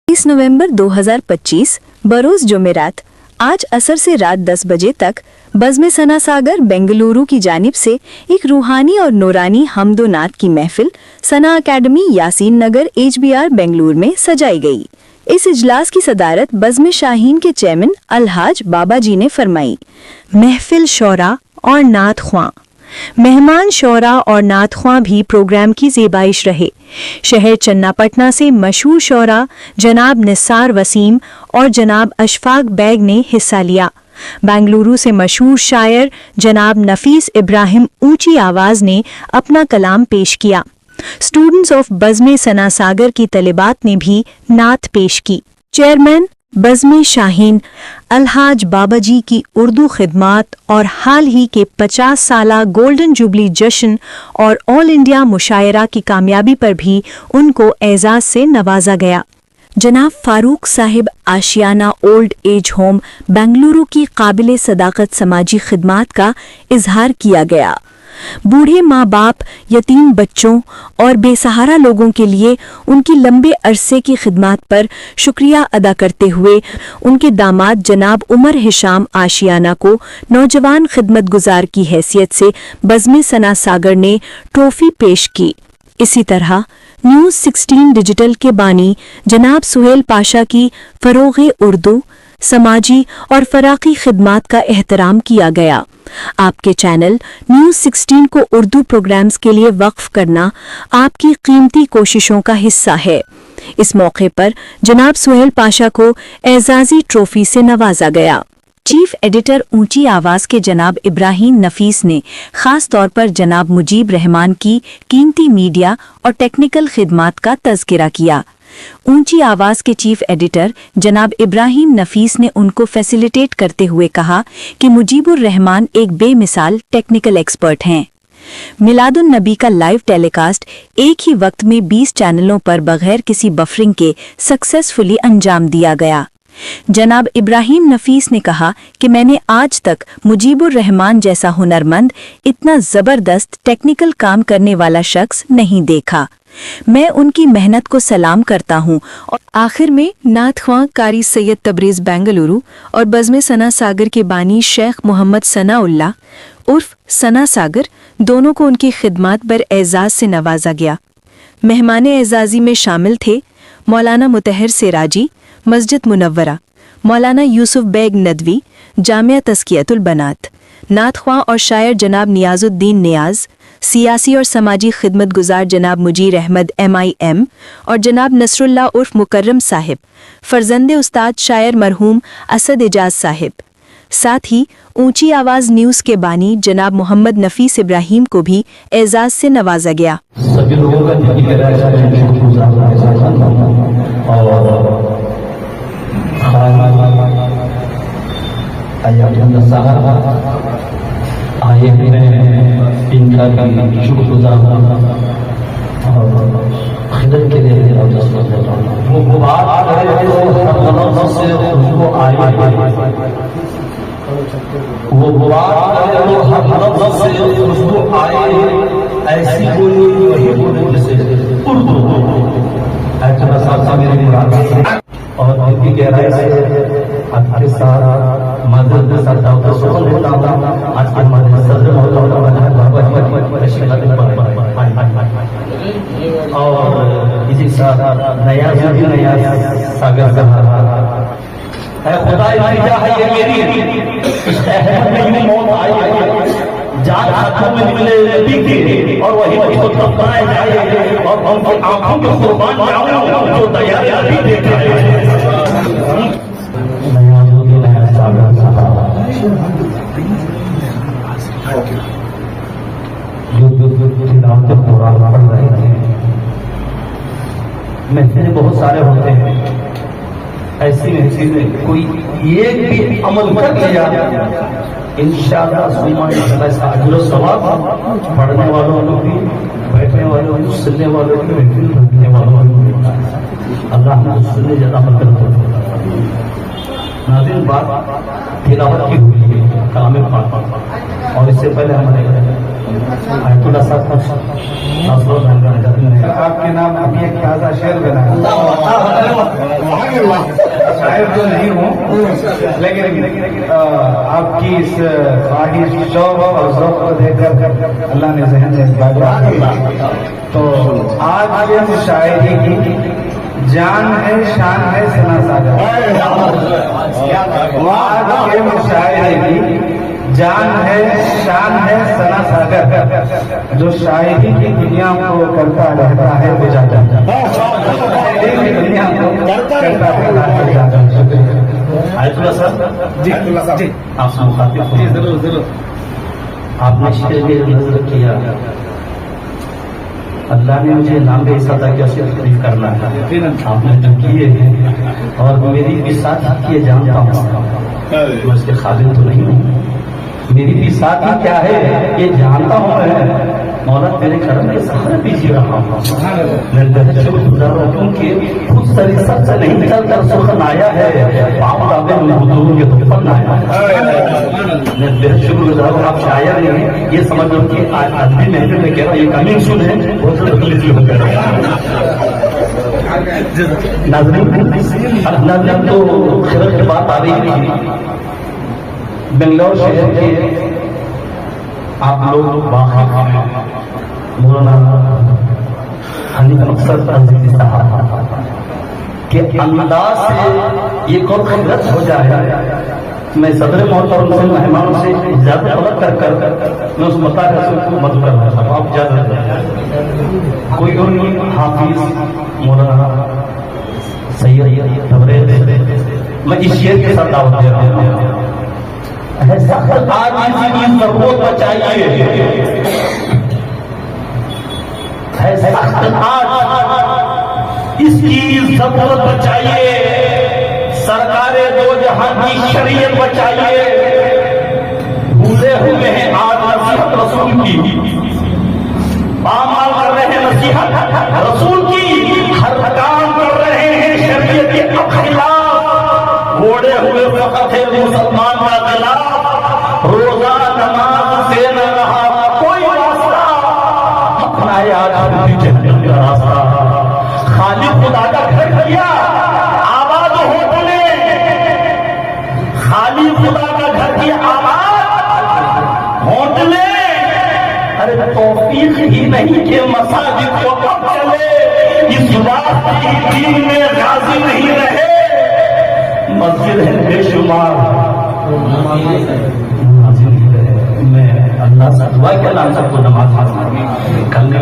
30 नवंबर 2025 बरोज जुमेरात आज असर से रात 10 बजे तक बज़्म सना सागर बेंगलुरु की जानिब से एक रूहानी और नूरानी हमदो नात की महफिल सना अकेडमी यासीन नगर HBR बेंगलुरु में सजाई गई। इस इजलास की सदारत बज़्म शाहीन के चेयरमैन अलहाज बाबा जी ने फरमाई। महफिल शौरा और नात ख्वां, मेहमान शौरा और नात ख्वां भी प्रोग्राम की ज़ेबाइश रहे। शहर चन्नापटना से मशहूर शौरा जनाब निसार वसीम और जनाब अशफाक बैग ने हिस्सा लिया। बेंगलुरु से मशहूर शायर जनाब नफीस इब्राहिम ऊंची आवाज़ ने अपना कलाम पेश किया। स्टूडेंट्स ऑफ बज़्म सना सागर की तलिबात ने भी नात पेश की। चेयरमैन बज़्म शाहीन अलहाज बाबा जी की उर्दू खिदमात और हाल ही के 50 साला गोल्डन जुबली जश्न और ऑल इंडिया मुशायरा की कामयाबी पर भी उनको एजाज़ से नवाजा गया। जनाब फारूक साहिब आशियाना ओल्ड एज होम बेंगलुरु की काबिल सदाकत समाजी खिदमात का इजहार किया गया। बूढ़े माँ बाप, यतीम बच्चों और बेसहारा लोगों के लिए उनकी लंबे अरसे की खिदमत पर शुक्रिया अदा करते हुए उनके दामाद जनाब उमर हिशाम आशियाना को नौजवान खिदमत गुजार की हैसियत से बज़्म सना सागर ने ट्रॉफी पेश की। इसी तरह न्यूज़ 16 डिजिटल के बानी जनाब सुहेल पाशा की फ़रोग़े उर्दू, समाजी और फ़राक़ी खिदमात का एहतराम किया गया। आपके चैनल न्यूज़ 16 को उर्दू प्रोग्राम्स के लिए वक्फ करना आपकी कीमती कोशिशों का हिस्सा है। इस मौके पर जनाब सुहेल पाशा को एजाज़ी ट्रॉफी से नवाजा गया। चीफ एडिटर ऊंची आवाज़ के जनाब इब्राहिम नफीस ने ख़ास तौर पर जनाब मुजीब रहमान की कीमती मीडिया और टेक्निकल खिदमात का तज़किरा किया। ऊंची आवाज़ के चीफ एडिटर जनाब इब्राहिम नफीस ने उनको फैसिलिटेट करते हुए कहा कि मुजीबुर रहमान एक बेमिसाल टेक्निकल एक्सपर्ट हैं। मिलादुन नबी का लाइव टेलीकास्ट एक ही वक्त में 20 चैनलों पर बगैर किसी बफरिंग के सक्सेसफुली अंजाम दिया गया। जनाब इब्राहिम नफीस ने कहा कि मैंने आज तक मुजीबुर रहमान जैसा हुनरमंद, इतना ज़बरदस्त टेक्निकल काम करने वाला शख्स नहीं देखा। मैं उनकी मेहनत को सलाम करता हूं। और आखिर में नात ख्वां कारी सैयद तबरेज़ बेंगलुरु और बज़्म सना सागर के बानी शेख मोहम्मद सनाउल्लाह उर्फ सना सागर दोनों को उनकी खिदमत पर एजाज़ से नवाजा गया। मेहमान एजाज़ी में शामिल थे मौलाना मुतहर सिराजी मस्जिद मुनव्वरा, मौलाना यूसुफ बैग नदवी जामिया तस्कियतुल बनात, नात ख्वां और शायर जनाब नियाजुद्दीन नियाज, सियासी और समाजी खिदमत गुजार जनाब मुजीर अहमद MIM और जनाब नसरुल्लाह उर्फ मुकर्रम साहिब, फर्जंदे उस्ताद शायर मरहूम असद एजाज साहिब। साथ ही ऊंची आवाज़ न्यूज़ के बानी जनाब मोहम्मद नफीस इब्राहिम को भी एजाज़ से नवाजा गया। सभी लोगों आइए मैं इनका भी शुक्रगुजार हूँ और खिदमत के लिए वो बात से उसको आए उसको आए ऐसी बोली वही बोले जैसे उर्दू ऐसा साहब मेरी मुराद और उनकी गहराई से आपके साथ मदद के साथ सुन लेता हूँ। आज के हमारे सदर और इसी साथ नया सागर है खुदा है ये मेरी में मौत आई जान हाथों में निकले नबी के और वही को तपकाए जाए और उनकी आंखों के कुर्बान जाऊं जो दया भी देखा है। महफिल बहुत सारे होते हैं, ऐसी महफिल में कोई एक भी अमल कर लिया इंशाअल्लाह पढ़ने वालों को भी, बैठने वालों को, सुनने वालों को, महफिल रखने वालों को अल्लाह सुनने ज्यादा अमल करते। नाज़रीन बात तिलावत की हुई है कलाम पाक और इससे पहले हमारे आयतुल्लाह साहब آپ کے نام ابھی ایک تازہ شعر بنا شاعر تو نہیں ہوں لیکن آپ کی اس خواہش شوق اور ذوق کو دیکھ کر اللہ نے ذہن میں تو آج یہ مشاعری کی جان ہے شان ہے ثنا ساگر آج کے مشاعری کی جان ہے شان ہے ثنا ساگر جو شاعری کی دنیا کو کرتا رہتا ہے وہ جاتا دنیا کو کرتا رہتا ہے آیت اللہ صاحب جی آپ سے مخاطب جی ضرور ضرور آپ نے شعر میں نظر کیا اللہ نے مجھے نام ایسا تھا کہ اسے تکلیف کرنا ہے آپ نے جو کیے ہیں اور میری بھی ساتھ کیے جانتا ہوں میں اس کے قابل تو نہیں ہوں میری بھی ساتھ کیا ہے یہ جانتا ہوں میں مولا تیرے کرم کے سہارے بھی جی رہا ہوں میں بہت شکر گزار ہوں کیونکہ خود سری سب سے نہیں چل کر سخن آیا ہے باپ دادے میں حضور کے دفن آیا ہے میں بہت شکر گزار ہوں آپ شاعر نہیں یہ سمجھ لو کہ آدمی محفل میں کہہ رہا یہ کمنگ سن ہے بہت سے تکلیف ہو کر ناظرین تو خرد کی بات آ رہی تھی بنگلور شہر کے آپ لوگ واقف مولانا حنیف مقصد عزیز صاحب کے انداز سے یہ اور خبرت ہو جائے میں صدر محترم سے مہمانوں سے اجازت طلب کر میں اس مطالعہ کو مدعو کرنا چاہتا ہوں آپ اجازت دیں کوئی اور نہیں حافظ مولانا سید تبریز میں اس شعر کے ساتھ دعوت دے رہا ہوں آج اسی کی ضرورت بچائیے آج اس کی ضرورت بچائیے سرکار دو جہاں کی شریعت بچائیے بھولے ہوئے ہیں آج نصیحت رسول کی پامال کر رہے ہیں نصیحت رسول کی ہر کام کر رہے ہیں شریعت کے خلاف گھوڑے ہوئے فقط ہے مسلمان کا خلاف روزہ نماز سے نہ رہا کوئی راستہ اپنا یاد جہنم کا راستہ خالق خدا کا گھر کیا آباد ہوٹلے خالق خدا کا گھر کی آباد ہوٹلے ارے توفیق ہی نہیں کہ مساجد کو کب چلے اس بات کی دین میں راضی نہیں رہے مسجد ہے بے شمار میں اللہ سے دعا کے نام سب کو نماز کرنے